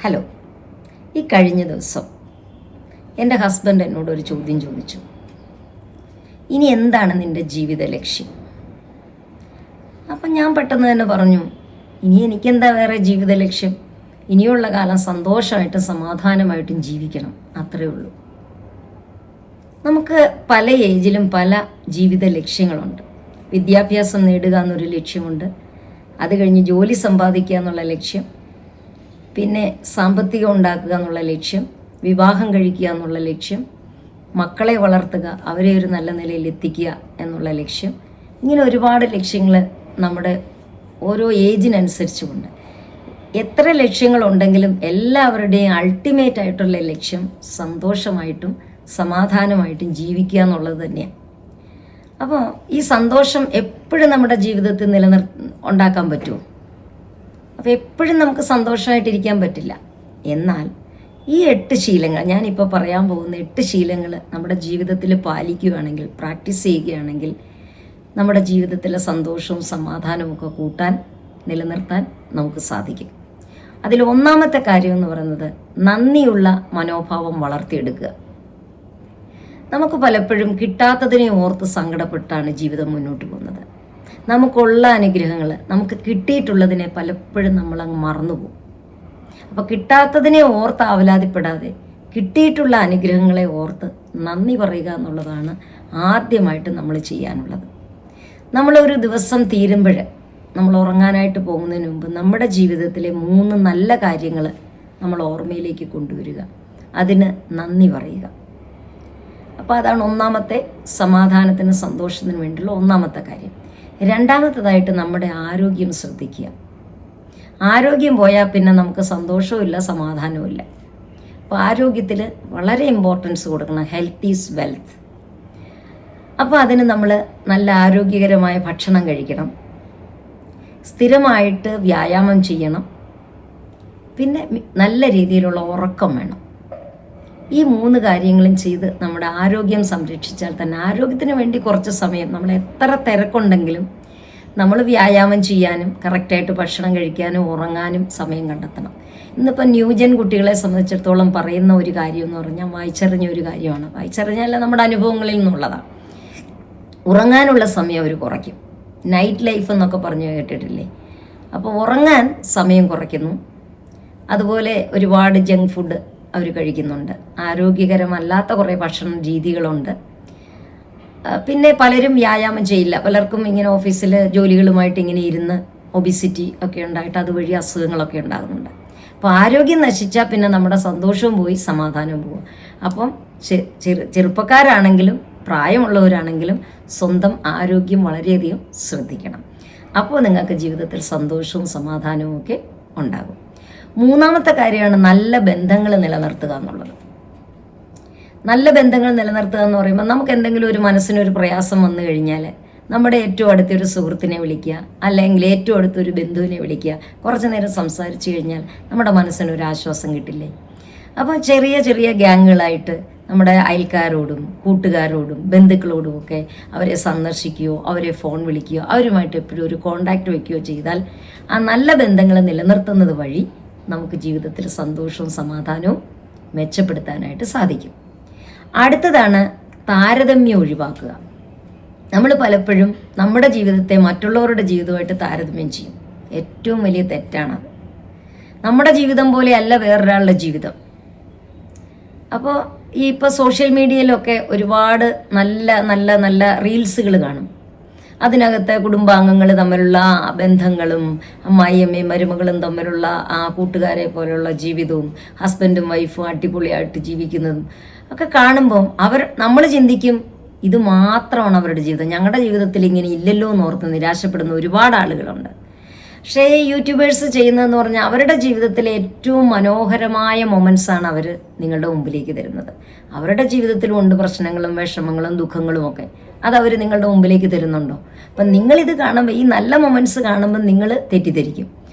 Hello. ഈ കഴിഞ്ഞ ദിവസം എൻ്റെ ഹസ്ബൻഡ് എന്നോടൊരു ചോദ്യം ചോദിച്ചു. ഇനി എന്താണ് നിൻ്റെ ജീവിത ലക്ഷ്യം? അപ്പം ഞാൻ പെട്ടെന്ന് തന്നെ പറഞ്ഞു, ഇനി എനിക്കെന്താ വേറെ ജീവിത ലക്ഷ്യം? ഇനിയുള്ള കാലം സന്തോഷമായിട്ടും സമാധാനമായിട്ടും ജീവിക്കണം, അത്രയേ ഉള്ളൂ. നമുക്ക് പല ഏജിലും പല ജീവിത ലക്ഷ്യങ്ങളുണ്ട്. വിദ്യാഭ്യാസം നേടുക എന്നൊരു ലക്ഷ്യമുണ്ട്. അത് കഴിഞ്ഞ് ജോലി സമ്പാദിക്കുക എന്നുള്ള ലക്ഷ്യം, പിന്നെ സാമ്പത്തികം ഉണ്ടാക്കുക എന്നുള്ള ലക്ഷ്യം, വിവാഹം കഴിക്കുക എന്നുള്ള ലക്ഷ്യം, മക്കളെ വളർത്തുക, അവരെ ഒരു നല്ല നിലയിൽ എത്തിക്കുക എന്നുള്ള ലക്ഷ്യം. ഇങ്ങനെ ഒരുപാട് ലക്ഷ്യങ്ങൾ നമ്മുടെ ഓരോ ഏജിനനുസരിച്ചുമുണ്ട്. എത്ര ലക്ഷ്യങ്ങളുണ്ടെങ്കിലും എല്ലാവരുടെയും അൾട്ടിമേറ്റ് ആയിട്ടുള്ള ലക്ഷ്യം സന്തോഷമായിട്ടും സമാധാനമായിട്ടും ജീവിക്കുക എന്നുള്ളത് തന്നെയാണ്. അപ്പോൾ ഈ സന്തോഷം എപ്പോഴും നമ്മുടെ ജീവിതത്തിൽ ഉണ്ടാക്കാൻ പറ്റുമോ? അപ്പോൾ എപ്പോഴും നമുക്ക് സന്തോഷമായിട്ടിരിക്കാൻ പറ്റില്ല. എന്നാൽ ഈ 8 ശീലങ്ങൾ, ഞാനിപ്പോൾ പറയാൻ പോകുന്ന 8 ശീലങ്ങൾ നമ്മുടെ ജീവിതത്തിൽ പാലിക്കുകയാണെങ്കിൽ, പ്രാക്ടീസ് ചെയ്യുകയാണെങ്കിൽ നമ്മുടെ ജീവിതത്തിലെ സന്തോഷവും സമാധാനവും ഒക്കെ കൂട്ടാൻ, നിലനിർത്താൻ നമുക്ക് സാധിക്കും. അതിൽ ഒന്നാമത്തെ കാര്യം എന്ന് പറയുന്നത് നന്ദിയുള്ള മനോഭാവം വളർത്തിയെടുക്കുക. നമുക്ക് പലപ്പോഴും കിട്ടാത്തതിനെ ഓർത്ത് സങ്കടപ്പെട്ടാണ് ജീവിതം മുന്നോട്ട് പോകുന്നത്. നമുക്കുള്ള അനുഗ്രഹങ്ങൾ, നമുക്ക് കിട്ടിയിട്ടുള്ളതിനെ പലപ്പോഴും നമ്മളങ്ങ് മറന്നുപോകും. അപ്പോൾ കിട്ടാത്തതിനെ ഓർത്ത് ആവലാതിപ്പെടാതെ കിട്ടിയിട്ടുള്ള അനുഗ്രഹങ്ങളെ ഓർത്ത് നന്ദി പറയുക എന്നുള്ളതാണ് ആദ്യമായിട്ട് നമ്മൾ ചെയ്യാനുള്ളത്. നമ്മളൊരു ദിവസം തീരുമ്പോൾ, നമ്മൾ ഉറങ്ങാനായിട്ട് പോകുന്നതിന് മുമ്പ് നമ്മുടെ ജീവിതത്തിലെ 3 നല്ല കാര്യങ്ങൾ നമ്മൾ ഓർമ്മയിലേക്ക് കൊണ്ടുവരിക, അതിന് നന്ദി പറയുക. അപ്പോൾ അതാണ് ഒന്നാമത്തെ സമാധാനത്തിനും സന്തോഷത്തിനും വേണ്ടിയുള്ള ഒന്നാമത്തെ കാര്യം. രണ്ടാമത്തേതായിട്ട് നമ്മുടെ ആരോഗ്യം ശ്രദ്ധിക്കുക. ആരോഗ്യം പോയാൽ പിന്നെ നമുക്ക് സന്തോഷവും ഇല്ല, സമാധാനവും ഇല്ല. അപ്പോൾ ആരോഗ്യത്തിൽ വളരെ ഇമ്പോർട്ടൻസ് കൊടുക്കണം. Health is wealth. അപ്പോൾ അതിന് നമ്മൾ നല്ല ആരോഗ്യകരമായ ഭക്ഷണം കഴിക്കണം, സ്ഥിരമായിട്ട് വ്യായാമം ചെയ്യണം, പിന്നെ നല്ല രീതിയിലുള്ള ഉറക്കം വേണം. ഈ 3 കാര്യങ്ങളും ചെയ്ത് നമ്മുടെ ആരോഗ്യം സംരക്ഷിച്ചാൽ തന്നെ, ആരോഗ്യത്തിന് വേണ്ടി കുറച്ച് സമയം, നമ്മൾ എത്ര തിരക്കുണ്ടെങ്കിലും നമ്മൾ വ്യായാമം ചെയ്യാനും കറക്റ്റായിട്ട് ഭക്ഷണം കഴിക്കാനും ഉറങ്ങാനും സമയം കണ്ടെത്തണം. ഇന്നിപ്പോൾ ന്യൂജൻ കുട്ടികളെ സംബന്ധിച്ചിടത്തോളം പറയുന്ന ഒരു കാര്യം എന്ന് പറഞ്ഞാൽ വായിച്ചറിഞ്ഞ ഒരു കാര്യമാണ്. വായിച്ചറിഞ്ഞാൽ നമ്മുടെ അനുഭവങ്ങളിൽ നിന്നുള്ളതാണ്. ഉറങ്ങാനുള്ള സമയം അവർ കുറയ്ക്കും. നൈറ്റ് ലൈഫ് എന്നൊക്കെ പറഞ്ഞു കേട്ടിട്ടില്ലേ? അപ്പോൾ ഉറങ്ങാൻ സമയം കുറയ്ക്കുന്നു. അതുപോലെ ഒരുപാട് ജങ്ക് ഫുഡ് അവർ കഴിക്കുന്നുണ്ട്. ആരോഗ്യകരമല്ലാത്ത കുറേ ഭക്ഷണ രീതികളുണ്ട്. പിന്നെ പലരും വ്യായാമം ചെയ്യില്ല. പലർക്കും ഇങ്ങനെ ഓഫീസിൽ ജോലികളുമായിട്ട് ഇങ്ങനെ ഇരുന്ന് ഒബിസിറ്റി ഒക്കെ ഉണ്ടായിട്ട് അതുവഴി അസുഖങ്ങളൊക്കെ ഉണ്ടാകുന്നുണ്ട്. അപ്പോൾ ആരോഗ്യം നശിച്ചാൽ പിന്നെ നമ്മുടെ സന്തോഷവും പോയി, സമാധാനവും പോകും. അപ്പം ചെറുപ്പക്കാരാണെങ്കിലും പ്രായമുള്ളവരാണെങ്കിലും സ്വന്തം ആരോഗ്യം വളരെയധികം ശ്രദ്ധിക്കണം. അപ്പോൾ നിങ്ങൾക്ക് ജീവിതത്തിൽ സന്തോഷവും സമാധാനവും ഒക്കെ ഉണ്ടാകും. മൂന്നാമത്തെ കാര്യമാണ് നല്ല ബന്ധങ്ങൾ നിലനിർത്തുക എന്നുള്ളത്. നല്ല ബന്ധങ്ങൾ നിലനിർത്തുക എന്ന് പറയുമ്പോൾ, നമുക്ക് എന്തെങ്കിലും ഒരു മനസ്സിനൊരു പ്രയാസം വന്നു കഴിഞ്ഞാൽ നമ്മുടെ ഏറ്റവും അടുത്തൊരു സുഹൃത്തിനെ വിളിക്കുക, അല്ലെങ്കിൽ ഏറ്റവും അടുത്തൊരു ബന്ധുവിനെ വിളിക്കുക. കുറച്ച് നേരം സംസാരിച്ചു കഴിഞ്ഞാൽ നമ്മുടെ മനസ്സിനൊരു ആശ്വാസം കിട്ടില്ലേ? അപ്പോൾ ചെറിയ ചെറിയ ഗ്യാങ്ങുകളായിട്ട് നമ്മുടെ അയൽക്കാരോടും കൂട്ടുകാരോടും ബന്ധുക്കളോടും ഒക്കെ അവരെ സന്ദർശിക്കുകയോ അവരെ ഫോൺ വിളിക്കുകയോ അവരുമായിട്ട് എപ്പോഴും ഒരു കോണ്ടാക്റ്റ് വയ്ക്കുകയോ ചെയ്താൽ ആ നല്ല ബന്ധങ്ങൾ നിലനിർത്തുന്നത് വഴി നമുക്ക് ജീവിതത്തിൽ സന്തോഷവും സമാധാനവും മെച്ചപ്പെടുത്താനായിട്ട് സാധിക്കും. അടുത്തതാണ് താരതമ്യം ഒഴിവാക്കുക. നമ്മൾ പലപ്പോഴും നമ്മുടെ ജീവിതത്തെ മറ്റുള്ളവരുടെ ജീവിതമായിട്ട് താരതമ്യം ചെയ്യും. ഏറ്റവും വലിയ തെറ്റാണത്. നമ്മുടെ ജീവിതം പോലെയല്ല വേറൊരാളുടെ ജീവിതം. അപ്പോൾ ഇപ്പോൾ സോഷ്യൽ മീഡിയയിലൊക്കെ ഒരുപാട് നല്ല നല്ല നല്ല റീൽസുകൾ കാണും. അതിനകത്ത് കുടുംബാംഗങ്ങൾ തമ്മിലുള്ള ബന്ധങ്ങളും അമ്മായിയമ്മയും മരുമകളും തമ്മിലുള്ള ആ കൂട്ടുകാരെ പോലെയുള്ള ജീവിതവും ഹസ്ബൻഡും വൈഫും അടിപൊളിയായിട്ട് ജീവിക്കുന്നതും ഒക്കെ കാണുമ്പം നമ്മൾ ചിന്തിക്കും, ഇത് മാത്രമാണ് അവരുടെ ജീവിതം, ഞങ്ങളുടെ ജീവിതത്തിൽ ഇങ്ങനെ ഇല്ലല്ലോ എന്ന് ഓർത്ത് നിരാശപ്പെടുന്ന ഒരുപാട് ആളുകളുണ്ട്. പക്ഷേ യൂട്യൂബേഴ്സ് ചെയ്യുന്നതെന്ന് പറഞ്ഞാൽ അവരുടെ ജീവിതത്തിലെ ഏറ്റവും മനോഹരമായ മൊമെൻറ്റ്സാണ് അവർ നിങ്ങളുടെ മുമ്പിലേക്ക് തരുന്നത്. അവരുടെ ജീവിതത്തിലും ഉണ്ട് പ്രശ്നങ്ങളും വിഷമങ്ങളും ദുഃഖങ്ങളും ഒക്കെ. അതവർ നിങ്ങളുടെ മുമ്പിലേക്ക് തരുന്നുണ്ടോ? അപ്പം നിങ്ങളിത് കാണുമ്പോൾ, ഈ നല്ല മൊമെൻറ്റ്സ് കാണുമ്പോൾ നിങ്ങൾ തെറ്റിദ്ധരിക്കും.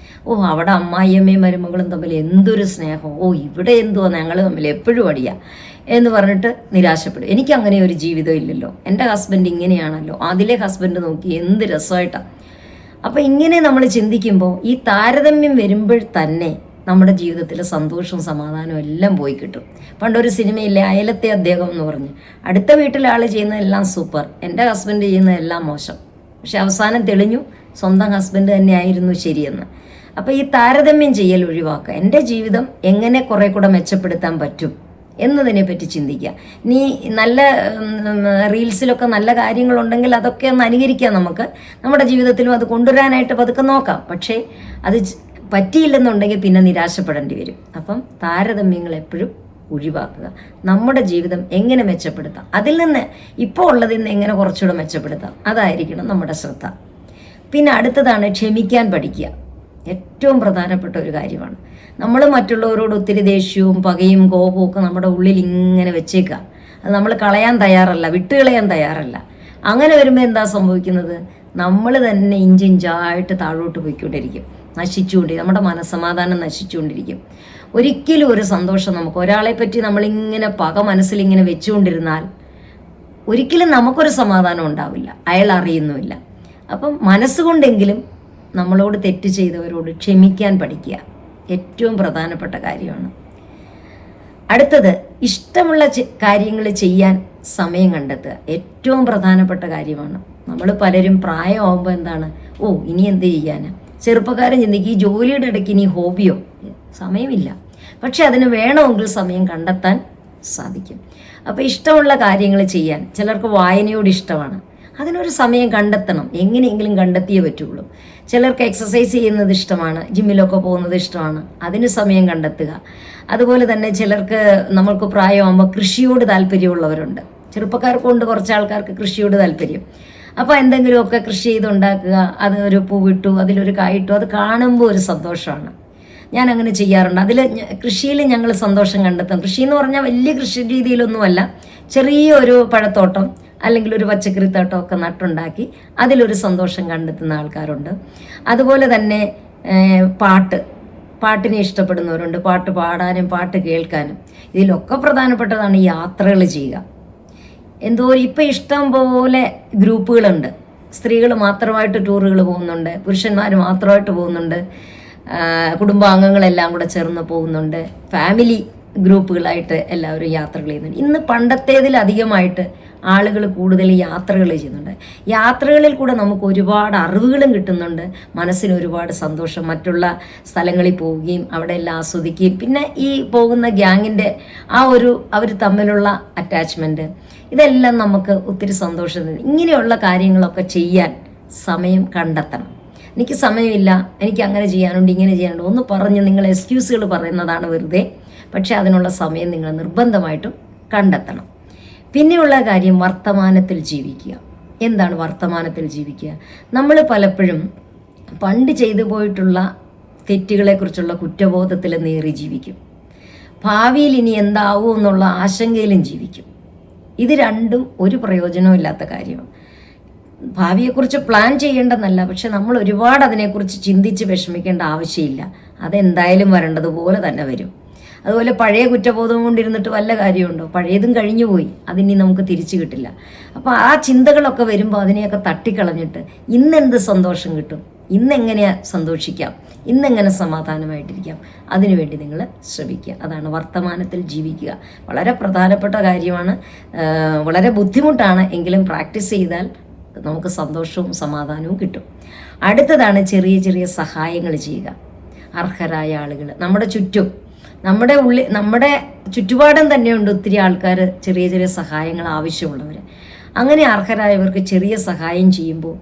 ഓ, അവിടെ അമ്മായിയമ്മയും മരുമകളും തമ്മിൽ എന്തൊരു സ്നേഹം, ഓ ഇവിടെ എന്തുവാ ഞങ്ങൾ തമ്മിൽ എപ്പോഴും അടിയാ എന്ന് പറഞ്ഞിട്ട് നിരാശപ്പെടും. എനിക്ക് അങ്ങനെ ഒരു ജീവിതം ഇല്ലല്ലോ, എൻ്റെ ഹസ്ബൻഡ് ഇങ്ങനെയാണല്ലോ, അതിലെ ഹസ്ബൻഡ് നോക്കി എന്ത് രസമായിട്ടാണ്. അപ്പം ഇങ്ങനെ നമ്മൾ ചിന്തിക്കുമ്പോൾ ഈ താരതമ്യം വരുമ്പോൾ തന്നെ നമ്മുടെ ജീവിതത്തിൽ സന്തോഷവും സമാധാനവും എല്ലാം പോയി കിട്ടും. പണ്ടൊരു സിനിമയില്ലേ അയലത്തെ അദ്ദേഹം എന്ന് പറഞ്ഞ്, അടുത്ത വീട്ടിലെ ആൾ ചെയ്യുന്നതെല്ലാം സൂപ്പർ, എൻ്റെ ഹസ്ബൻഡ് ചെയ്യുന്നതെല്ലാം മോശം, പക്ഷെ അവസാനം തെളിഞ്ഞു സ്വന്തം ഹസ്ബൻഡ് തന്നെയായിരുന്നു ശരിയെന്ന്. അപ്പോൾ ഈ താരതമ്യം ചെയ്യൽ ഒഴിവാക്കുക. എൻ്റെ ജീവിതം എങ്ങനെ കുറെ കൂടെ മെച്ചപ്പെടുത്താൻ പറ്റും എന്നതിനെ പറ്റി ചിന്തിക്കുക. നീ നല്ല റീൽസിലൊക്കെ നല്ല കാര്യങ്ങളുണ്ടെങ്കിൽ അതൊക്കെ ഒന്ന് അനുകരിക്കാം, നമുക്ക് നമ്മുടെ ജീവിതത്തിലും അത് കൊണ്ടുവരാനായിട്ട് പതുക്കെ നോക്കാം. പക്ഷേ അത് പറ്റിയില്ലെന്നുണ്ടെങ്കിൽ പിന്നെ നിരാശപ്പെടേണ്ടി വരും. അപ്പം താരതമ്യങ്ങൾ എപ്പോഴും ഒഴിവാക്കുക. നമ്മുടെ ജീവിതം എങ്ങനെ മെച്ചപ്പെടുത്താം, അതിൽ നിന്ന് ഇപ്പോൾ ഉള്ളതിൽ നിന്ന് എങ്ങനെ കുറച്ചുകൂടെ മെച്ചപ്പെടുത്താം, അതായിരിക്കണം നമ്മുടെ ശ്രദ്ധ. പിന്നെ അടുത്തതാണ് ക്ഷമിക്കാൻ പഠിക്കുക. ഏറ്റവും പ്രധാനപ്പെട്ട ഒരു കാര്യമാണ്. നമ്മൾ മറ്റുള്ളവരോട് ഒത്തിരി ദേഷ്യവും പകയും കോപവും ഒക്കെ നമ്മുടെ ഉള്ളിൽ ഇങ്ങനെ വെച്ചേക്കുക. അത് നമ്മൾ കളയാൻ തയ്യാറല്ല, വിട്ടുകളയാൻ തയ്യാറല്ല. അങ്ങനെ വരുമ്പോൾ എന്താ സംഭവിക്കുന്നത്? നമ്മൾ തന്നെ ഇഞ്ചിഞ്ചായിട്ട് താഴോട്ട് പോയിക്കൊണ്ടിരിക്കും, നശിച്ചുകൊണ്ടിരിക്കും, നമ്മുടെ മനസ്സമാധാനം നശിച്ചുകൊണ്ടിരിക്കും. ഒരിക്കലും ഒരു സന്തോഷം നമുക്ക് ഒരാളെ പറ്റി നമ്മളിങ്ങനെ പക മനസ്സിലിങ്ങനെ വെച്ചുകൊണ്ടിരുന്നാൽ ഒരിക്കലും നമുക്കൊരു സമാധാനം ഉണ്ടാവില്ല, അയാൾ അറിയുന്നുമില്ല. അപ്പം മനസ്സുകൊണ്ടെങ്കിലും നമ്മളോട് തെറ്റ് ചെയ്തവരോട് ക്ഷമിക്കാൻ പഠിക്കുക. ഏറ്റവും പ്രധാനപ്പെട്ട കാര്യമാണ്. അടുത്തത് ഇഷ്ടമുള്ള കാര്യങ്ങൾ ചെയ്യാൻ സമയം കണ്ടെത്തുക. ഏറ്റവും പ്രധാനപ്പെട്ട കാര്യമാണ്. നമ്മൾ പലരും പ്രായമാകുമ്പോൾ എന്താണ്, ഇനി എന്ത് ചെയ്യാനാ? ചെറുപ്പക്കാരൻ ചിന്തിക്കും, ഈ ജോലിയുടെ ഇടയ്ക്ക് ഇനി ഹോബിയോ? സമയമില്ല. പക്ഷെ അതിന് വേണമെങ്കിൽ സമയം കണ്ടെത്താൻ സാധിക്കും. അപ്പോൾ ഇഷ്ടമുള്ള കാര്യങ്ങൾ ചെയ്യാൻ, ചിലർക്ക് വായനയോട് ഇഷ്ടമാണ്, അതിനൊരു സമയം കണ്ടെത്തണം, എങ്ങനെയെങ്കിലും കണ്ടെത്തിയേ പറ്റുള്ളൂ. ചിലർക്ക് എക്സസൈസ് ചെയ്യുന്നത് ഇഷ്ടമാണ്, ജിമ്മിലൊക്കെ പോകുന്നത് ഇഷ്ടമാണ്, അതിന് സമയം കണ്ടെത്തുക. അതുപോലെ തന്നെ ചിലർക്ക് നമ്മൾക്ക് പ്രായമാകുമ്പോൾ കൃഷിയോട് താല്പര്യമുള്ളവരുണ്ട്. ചെറുപ്പക്കാർക്കുണ്ട് കുറച്ച് ആൾക്കാർക്ക് കൃഷിയോട് താല്പര്യം. അപ്പോൾ എന്തെങ്കിലുമൊക്കെ കൃഷി ചെയ്തുണ്ടാക്കുക, അതൊരു പൂവിട്ടു, അതിലൊരു കായിട്ടു, അത് കാണുമ്പോൾ ഒരു സന്തോഷമാണ്. ഞാൻ അങ്ങനെ ചെയ്യാറുണ്ട്. കൃഷിയിൽ ഞങ്ങൾ സന്തോഷം കണ്ടെത്തും. കൃഷി എന്ന് പറഞ്ഞാൽ വലിയ കൃഷി രീതിയിലൊന്നുമല്ല, ചെറിയൊരു പഴത്തോട്ടം അല്ലെങ്കിൽ ഒരു പച്ചക്കറിത്തോട്ടം ഒക്കെ നട്ടുണ്ടാക്കി അതിലൊരു സന്തോഷം കണ്ടെത്തുന്ന ആൾക്കാരുണ്ട്. അതുപോലെ തന്നെ പാട്ടിനെ ഇഷ്ടപ്പെടുന്നവരുണ്ട്, പാട്ട് പാടാനും പാട്ട് കേൾക്കാനും. ഇതിലൊക്കെ പ്രധാനപ്പെട്ടതാണ് യാത്രകൾ ചെയ്യുക. ഇപ്പം ഇഷ്ടം പോലെ ഗ്രൂപ്പുകളുണ്ട്. സ്ത്രീകൾ മാത്രമായിട്ട് ടൂറുകൾ പോകുന്നുണ്ട്, പുരുഷന്മാർ മാത്രമായിട്ട് പോകുന്നുണ്ട്, കുടുംബാംഗങ്ങളെല്ലാം കൂടെ ചേർന്ന് പോകുന്നുണ്ട്, ഫാമിലി ഗ്രൂപ്പുകളായിട്ട് എല്ലാവരും യാത്രകൾ ചെയ്യുന്നുണ്ട്. ഇന്ന് പണ്ടത്തേതിലധികമായിട്ട് ആളുകൾ കൂടുതൽ യാത്രകൾ ചെയ്യുന്നുണ്ട്. യാത്രകളിൽ കൂടെ നമുക്ക് ഒരുപാട് അറിവുകളും കിട്ടുന്നുണ്ട്, മനസ്സിന് ഒരുപാട് സന്തോഷം. മറ്റുള്ള സ്ഥലങ്ങളിൽ പോവുകയും അവിടെ എല്ലാം ആസ്വദിക്കുകയും പിന്നെ ഈ പോകുന്ന ഗ്യാങ്ങിൻ്റെ അവർ തമ്മിലുള്ള അറ്റാച്ച്മെൻറ്റ്, ഇതെല്ലാം നമുക്ക് ഒത്തിരി സന്തോഷം തരും. ഇങ്ങനെയുള്ള കാര്യങ്ങളൊക്കെ ചെയ്യാൻ സമയം കണ്ടെത്തണം. എനിക്ക് സമയമില്ല, എനിക്ക് അങ്ങനെ ചെയ്യാനുണ്ട്, ഇങ്ങനെ ചെയ്യാനുണ്ട് ഒന്ന് പറഞ്ഞ് നിങ്ങൾ എക്സ്ക്യൂസുകൾ പറയുന്നതാണ് വെറുതെ. പക്ഷെ അതിനുള്ള സമയം നിങ്ങൾ നിർബന്ധമായിട്ടും കണ്ടെത്തണം. പിന്നെയുള്ള കാര്യം വർത്തമാനത്തിൽ ജീവിക്കുക. എന്താണ് വർത്തമാനത്തിൽ ജീവിക്കുക? നമ്മൾ പലപ്പോഴും പണ്ട് ചെയ്തു പോയിട്ടുള്ള തെറ്റുകളെക്കുറിച്ചുള്ള കുറ്റബോധത്തിൽ നേറി ജീവിക്കും. ഭാവിയിൽ ഇനി എന്താവും എന്നുള്ള ആശങ്കയിലും ജീവിക്കും. ഇത് രണ്ടും ഒരു പ്രയോജനവും ഇല്ലാത്ത കാര്യമാണ്. ഭാവിയെക്കുറിച്ച് പ്ലാൻ ചെയ്യേണ്ടെന്നല്ല, പക്ഷെ നമ്മൾ ഒരുപാട് അതിനെക്കുറിച്ച് ചിന്തിച്ച് വിഷമിക്കേണ്ട ആവശ്യമില്ല. അതെന്തായാലും വരേണ്ടതുപോലെ തന്നെ വരും. അതുപോലെ പഴയ കുറ്റബോധം കൊണ്ടിരുന്നിട്ട് വല്ല കാര്യമുണ്ടോ? പഴയതും കഴിഞ്ഞു പോയി, അതിനി നമുക്ക് തിരിച്ചു കിട്ടില്ല. അപ്പോൾ ആ ചിന്തകളൊക്കെ വരുമ്പോൾ അതിനെയൊക്കെ തട്ടിക്കളഞ്ഞിട്ട് ഇന്നെന്ത് സന്തോഷം കിട്ടും, ഇന്നെങ്ങനെയാ സന്തോഷിക്കാം, ഇന്നെങ്ങനെ സമാധാനമായിട്ടിരിക്കാം, അതിനുവേണ്ടി നിങ്ങൾ ശ്രമിക്കുക. അതാണ് വർത്തമാനത്തിൽ ജീവിക്കുക. വളരെ പ്രധാനപ്പെട്ട കാര്യമാണ്, വളരെ ബുദ്ധിമുട്ടാണ്, എങ്കിലും പ്രാക്ടീസ് ചെയ്താൽ നമുക്ക് സന്തോഷവും സമാധാനവും കിട്ടും. അടുത്തതാണ് ചെറിയ ചെറിയ സഹായങ്ങൾ ചെയ്യുക. അർഹരായ ആളുകൾ നമ്മുടെ ചുറ്റും, നമ്മുടെ ചുറ്റുപാടും തന്നെയുണ്ട് ഒത്തിരി ആൾക്കാർ ചെറിയ ചെറിയ സഹായങ്ങൾ ആവശ്യമുള്ളവർ. അങ്ങനെ അർഹരായവർക്ക് ചെറിയ സഹായം ചെയ്യുമ്പോൾ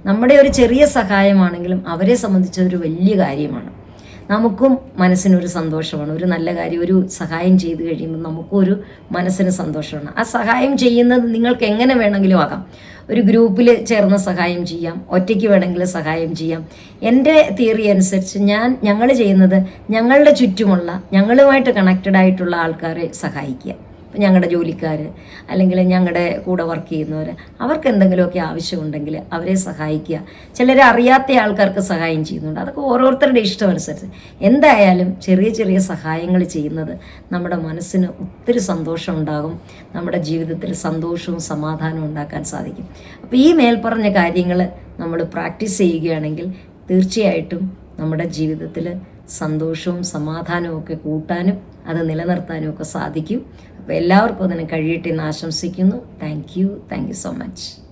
നമ്മുടെ ഒരു ചെറിയ സഹായമാണെങ്കിലും അവരെ സംബന്ധിച്ചതൊരു വലിയ കാര്യമാണ്. നമുക്കും മനസ്സിനൊരു സന്തോഷമാണ്. ഒരു നല്ല കാര്യം, ഒരു സഹായം ചെയ്തു കഴിയുമ്പോൾ നമുക്കും ഒരു മനസ്സിന് സന്തോഷമാണ്. ആ സഹായം ചെയ്യുന്നത് നിങ്ങൾക്ക് എങ്ങനെ വേണമെങ്കിലും ആകാം. ഒരു ഗ്രൂപ്പിൽ ചേർന്ന് സഹായം ചെയ്യാം, ഒറ്റയ്ക്ക് വേണമെങ്കിൽ സഹായം ചെയ്യാം. എൻ്റെ തിയറി അനുസരിച്ച് ഞങ്ങൾ ചെയ്യുന്നത് ഞങ്ങളുടെ ചുറ്റുമുള്ള, ഞങ്ങളുമായിട്ട് കണക്റ്റഡ് ആയിട്ടുള്ള ആൾക്കാരെ സഹായിക്കുക. ഇപ്പം ഞങ്ങളുടെ ജോലിക്കാർ അല്ലെങ്കിൽ ഞങ്ങളുടെ കൂടെ വർക്ക് ചെയ്യുന്നവർ, അവർക്ക് എന്തെങ്കിലുമൊക്കെ ആവശ്യമുണ്ടെങ്കിൽ അവരെ സഹായിക്കുക. ചിലർ അറിയാത്ത ആൾക്കാർക്ക് സഹായം ചെയ്യുന്നുണ്ട്. അതൊക്കെ ഓരോരുത്തരുടെ ഇഷ്ടമനുസരിച്ച്. എന്തായാലും ചെറിയ ചെറിയ സഹായങ്ങൾ ചെയ്യുന്നത് നമ്മുടെ മനസ്സിന് ഒത്തിരി സന്തോഷം ഉണ്ടാകും. നമ്മുടെ ജീവിതത്തിൽ സന്തോഷവും സമാധാനവും ഉണ്ടാക്കാൻ സാധിക്കും. അപ്പോൾ ഈ മേൽപ്പറഞ്ഞ കാര്യങ്ങൾ നമ്മൾ പ്രാക്ടീസ് ചെയ്യുകയാണെങ്കിൽ തീർച്ചയായിട്ടും നമ്മുടെ ജീവിതത്തിൽ സന്തോഷവും സമാധാനവും ഒക്കെ കൂട്ടാനും അത് നിലനിർത്താനും ഒക്കെ സാധിക്കും. അപ്പോൾ എല്ലാവർക്കും അതിന് കഴിയട്ടെ എന്ന് ആശംസിക്കുന്നു. Thank you so much.